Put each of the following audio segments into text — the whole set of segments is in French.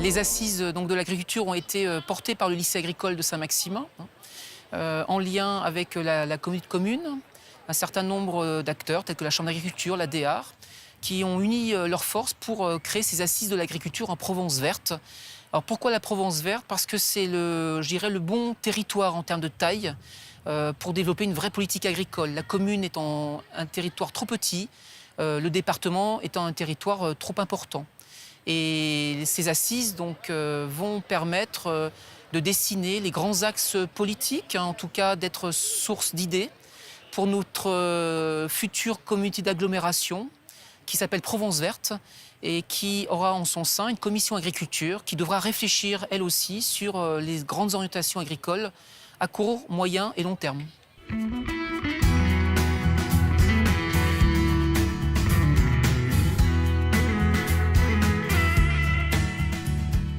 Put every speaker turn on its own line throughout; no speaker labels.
Les assises donc, de l'agriculture ont été portées par le lycée agricole de Saint-Maximin, en lien avec la communauté de communes, un certain nombre d'acteurs tels que la Chambre d'agriculture, la DEAR, qui ont uni leurs forces pour créer ces assises de l'agriculture en Provence verte. Alors pourquoi la Provence verte? Parce que c'est je dirais, le bon territoire en termes de taille pour développer une vraie politique agricole. La commune étant un territoire trop petit, le département étant un territoire trop important. Et ces assises donc, vont permettre de dessiner les grands axes politiques, en tout cas d'être source d'idées pour notre future communauté d'agglomération qui s'appelle Provence Verte et qui aura en son sein une commission agriculture qui devra réfléchir elle aussi sur les grandes orientations agricoles à court, moyen et long terme.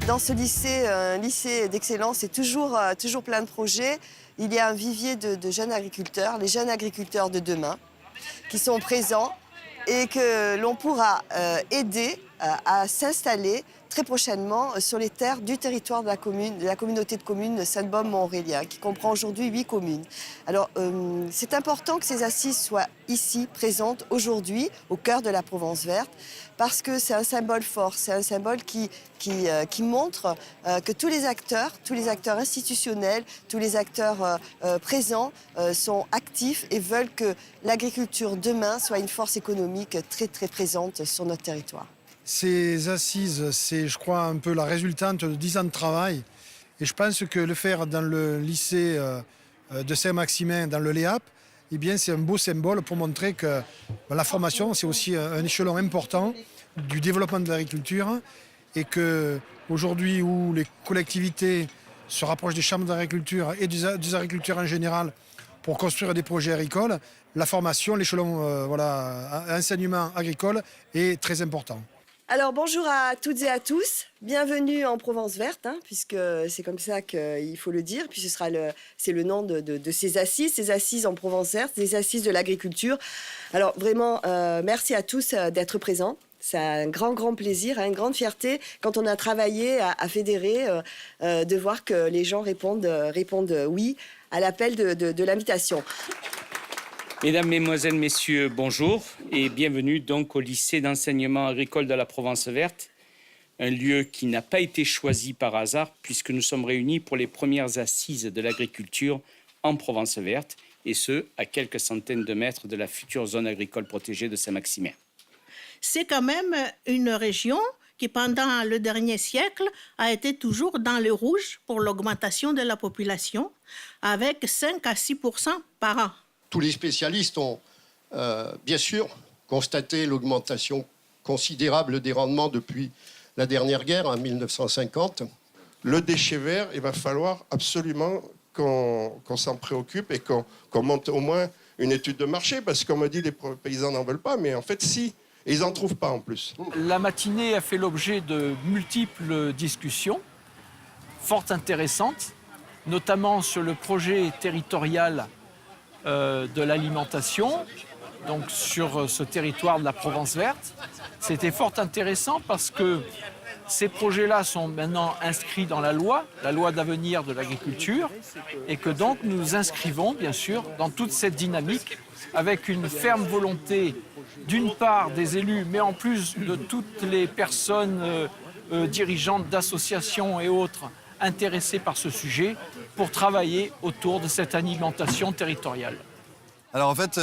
Dans ce lycée, un lycée d'excellence, c'est toujours plein de projets. Il y a un vivier de jeunes agriculteurs, les jeunes agriculteurs de demain, qui sont présents et que l'on pourra aider à s'installer très prochainement sur les terres du territoire de la communauté de communes Sainte-Baume-Mont-Aurélien, qui comprend aujourd'hui 8 communes. Alors, c'est important que ces assises soient ici, présentes aujourd'hui, au cœur de la Provence verte, parce que c'est un symbole fort, c'est un symbole qui montre que tous les acteurs institutionnels, tous les acteurs présents sont actifs et veulent que l'agriculture demain soit une force économique très, très présente sur notre territoire.
Ces assises, c'est, je crois, un peu la résultante de 10 ans de travail. Et je pense que le faire dans le lycée de Saint-Maximin, dans le LEAP, eh bien, c'est un beau symbole pour montrer que la formation, c'est aussi un échelon important du développement de l'agriculture et qu'aujourd'hui, où les collectivités se rapprochent des chambres d'agriculture et des agriculteurs en général pour construire des projets agricoles, la formation, l'échelon enseignement agricole est très important.
Alors bonjour à toutes et à tous, bienvenue en Provence verte, puisque c'est comme ça qu'il faut le dire, puis c'est le nom de ces assises en Provence verte, ces assises de l'agriculture. Alors vraiment, merci à tous d'être présents. C'est un grand plaisir, une grande fierté quand on a travaillé à fédérer, de voir que les gens répondent oui à l'appel de l'invitation.
Mesdames, Mesdemoiselles, Messieurs, bonjour et bienvenue donc au lycée d'enseignement agricole de la Provence verte, un lieu qui n'a pas été choisi par hasard puisque nous sommes réunis pour les premières assises de l'agriculture en Provence verte et ce, à quelques centaines de mètres de la future zone agricole protégée de Saint-Maximin.
C'est quand même une région qui, pendant le dernier siècle, a été toujours dans le rouge pour l'augmentation de la population, avec 5 à 6% par an.
Tous les spécialistes ont bien sûr constaté l'augmentation considérable des rendements depuis la dernière guerre, en 1950.
Le déchet vert, il va falloir absolument qu'on s'en préoccupe et qu'on monte au moins une étude de marché, parce qu'on me dit que les paysans n'en veulent pas, mais en fait, si. Et ils n'en trouvent pas en plus.
La matinée a fait l'objet de multiples discussions, fort intéressantes, notamment sur le projet territorial de l'alimentation, donc sur ce territoire de la Provence verte. C'était fort intéressant parce que ces projets-là sont maintenant inscrits dans la loi d'avenir de l'agriculture, et que donc nous nous inscrivons bien sûr dans toute cette dynamique avec une ferme volonté d'une part des élus, mais en plus de toutes les personnes dirigeantes d'associations et autres intéressés par ce sujet pour travailler autour de cette alimentation territoriale.
Alors en fait,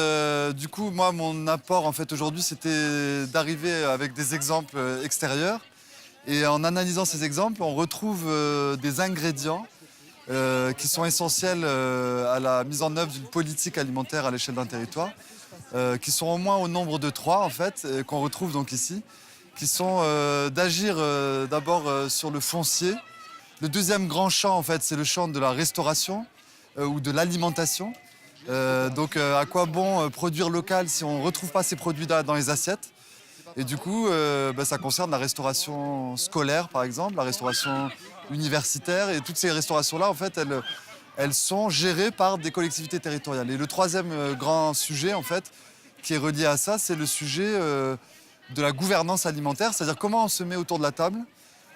du coup, moi, mon apport en fait, aujourd'hui, c'était d'arriver avec des exemples extérieurs. Et en analysant ces exemples, on retrouve des ingrédients qui sont essentiels à la mise en œuvre d'une politique alimentaire à l'échelle d'un territoire, qui sont au moins au nombre de 3, en fait, qu'on retrouve donc ici, qui sont d'agir d'abord sur le foncier. Le deuxième grand champ, en fait, c'est le champ de la restauration ou de l'alimentation. Donc, à quoi bon produire local si on ne retrouve pas ces produits-là dans les assiettes? Et du coup, ça concerne la restauration scolaire, par exemple, la restauration universitaire. Et toutes ces restaurations-là, en fait, elles sont gérées par des collectivités territoriales. Et le troisième grand sujet, en fait, qui est relié à ça, c'est le sujet de la gouvernance alimentaire. C'est-à-dire comment on se met autour de la table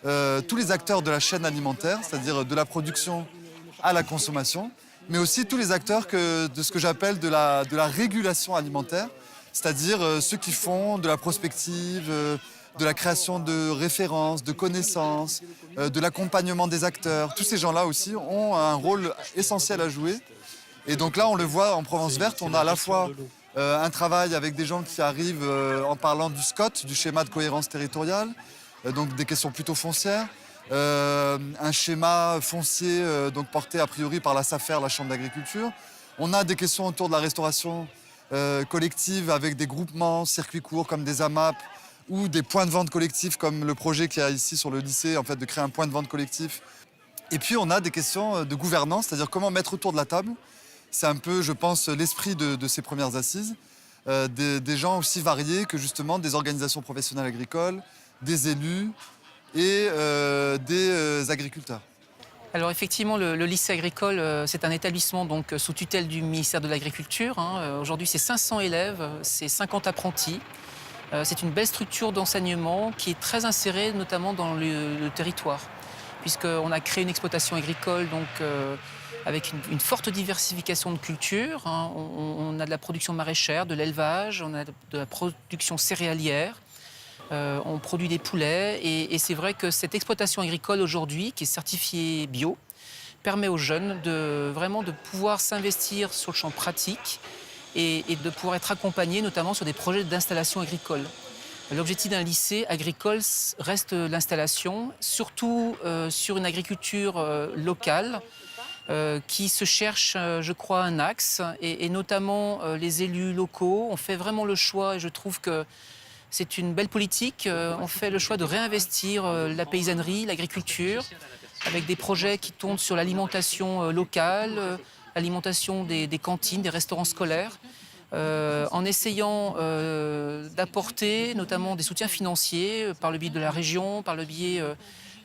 tous les acteurs de la chaîne alimentaire, c'est-à-dire de la production à la consommation, mais aussi tous les acteurs de ce que j'appelle de la régulation alimentaire, c'est-à-dire ceux qui font de la prospective, de la création de références, de connaissances, de l'accompagnement des acteurs. Tous ces gens-là aussi ont un rôle essentiel à jouer. Et donc là, on le voit en Provence Verte, on a à la fois un travail avec des gens qui arrivent en parlant du SCOT, du schéma de cohérence territoriale, donc des questions plutôt foncières, un schéma foncier donc porté a priori par la SAFER, la Chambre d'agriculture. On a des questions autour de la restauration collective avec des groupements, circuits courts comme des AMAP ou des points de vente collectifs comme le projet qu'il y a ici sur le lycée, en fait, de créer un point de vente collectif. Et puis on a des questions de gouvernance, c'est-à-dire comment mettre autour de la table. C'est un peu, je pense, l'esprit de ces premières assises. Des gens aussi variés que justement des organisations professionnelles agricoles, des élus et des agriculteurs.
Alors effectivement, le lycée agricole, c'est un établissement donc, sous tutelle du ministère de l'Agriculture. Aujourd'hui, c'est 500 élèves, c'est 50 apprentis. C'est une belle structure d'enseignement qui est très insérée notamment dans le territoire, puisqu'on a créé une exploitation agricole donc, avec une forte diversification de cultures. On a de la production maraîchère, de l'élevage, on a de la production céréalière. On produit des poulets et c'est vrai que cette exploitation agricole aujourd'hui, qui est certifiée bio, permet aux jeunes de pouvoir s'investir sur le champ pratique et de pouvoir être accompagnés notamment sur des projets d'installation agricole. L'objectif d'un lycée agricole reste l'installation, surtout sur une agriculture locale qui se cherche, je crois, un axe et notamment les élus locaux ont fait vraiment le choix et je trouve que c'est une belle politique. On fait le choix de réinvestir la paysannerie, l'agriculture, avec des projets qui tournent sur l'alimentation locale, l'alimentation des cantines, des restaurants scolaires, en essayant d'apporter notamment des soutiens financiers par le biais de la région, par le biais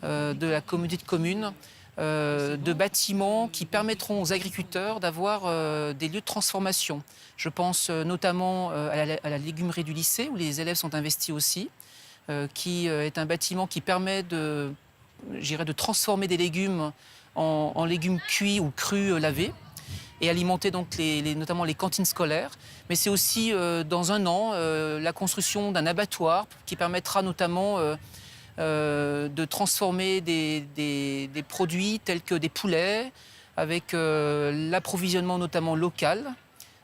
de la communauté de communes, de bâtiments qui permettront aux agriculteurs d'avoir des lieux de transformation. Je pense notamment à la légumerie du lycée, où les élèves sont investis aussi, qui est un bâtiment qui permet de transformer des légumes en légumes cuits ou crus lavés et alimenter donc notamment les cantines scolaires. Mais c'est aussi dans un an la construction d'un abattoir qui permettra notamment de transformer des produits tels que des poulets avec l'approvisionnement notamment local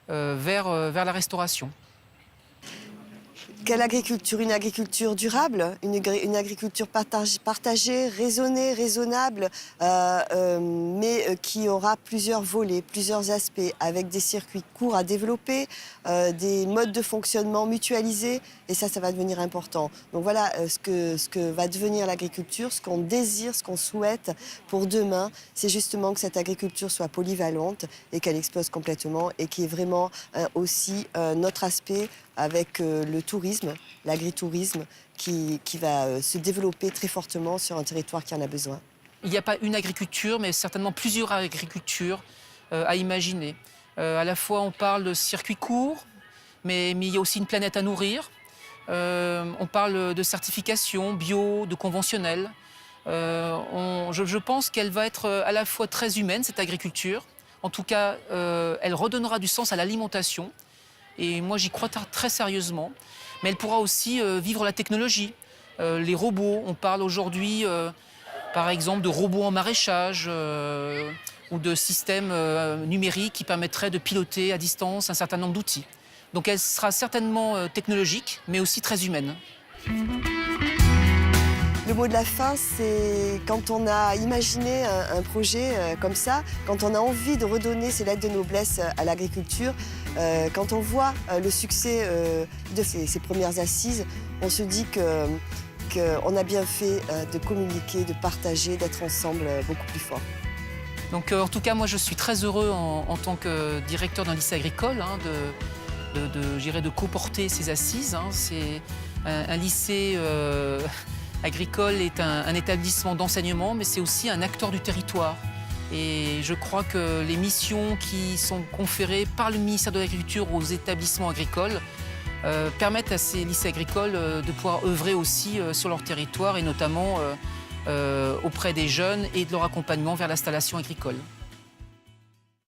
vers la restauration.
Quelle agriculture? Une agriculture durable, une agriculture partagée, raisonnée, raisonnable, mais qui aura plusieurs volets, plusieurs aspects, avec des circuits courts à développer, des modes de fonctionnement mutualisés, et ça va devenir important. Donc voilà ce que va devenir l'agriculture, ce qu'on désire, ce qu'on souhaite pour demain, c'est justement que cette agriculture soit polyvalente et qu'elle explose complètement et qui est vraiment aussi notre aspect avec le tourisme, l'agritourisme, qui va se développer très fortement sur un territoire qui en a besoin.
Il n'y a pas une agriculture, mais certainement plusieurs agricultures à imaginer. À la fois, on parle de circuits courts, mais il y a aussi une planète à nourrir. On parle de certification bio, de conventionnel. Je pense qu'elle va être à la fois très humaine, cette agriculture. En tout cas, elle redonnera du sens à l'alimentation. Et moi, j'y crois très sérieusement. Mais elle pourra aussi vivre la technologie. Les robots, on parle aujourd'hui, par exemple, de robots en maraîchage ou de systèmes numériques qui permettraient de piloter à distance un certain nombre d'outils. Donc elle sera certainement technologique, mais aussi très humaine.
Le mot de la fin, c'est quand on a imaginé un projet comme ça, quand on a envie de redonner ces lettres de noblesse à l'agriculture, quand on voit le succès de ces premières assises, on se dit qu'on a bien fait de communiquer, de partager, d'être ensemble beaucoup plus fort.
Donc en tout cas, moi je suis très heureux en tant que directeur d'un lycée agricole de co-porter ces assises. C'est un lycée agricole est un établissement d'enseignement, mais c'est aussi un acteur du territoire. Et je crois que les missions qui sont conférées par le ministère de l'Agriculture aux établissements agricoles permettent à ces lycées agricoles de pouvoir œuvrer aussi sur leur territoire et notamment auprès des jeunes et de leur accompagnement vers l'installation agricole.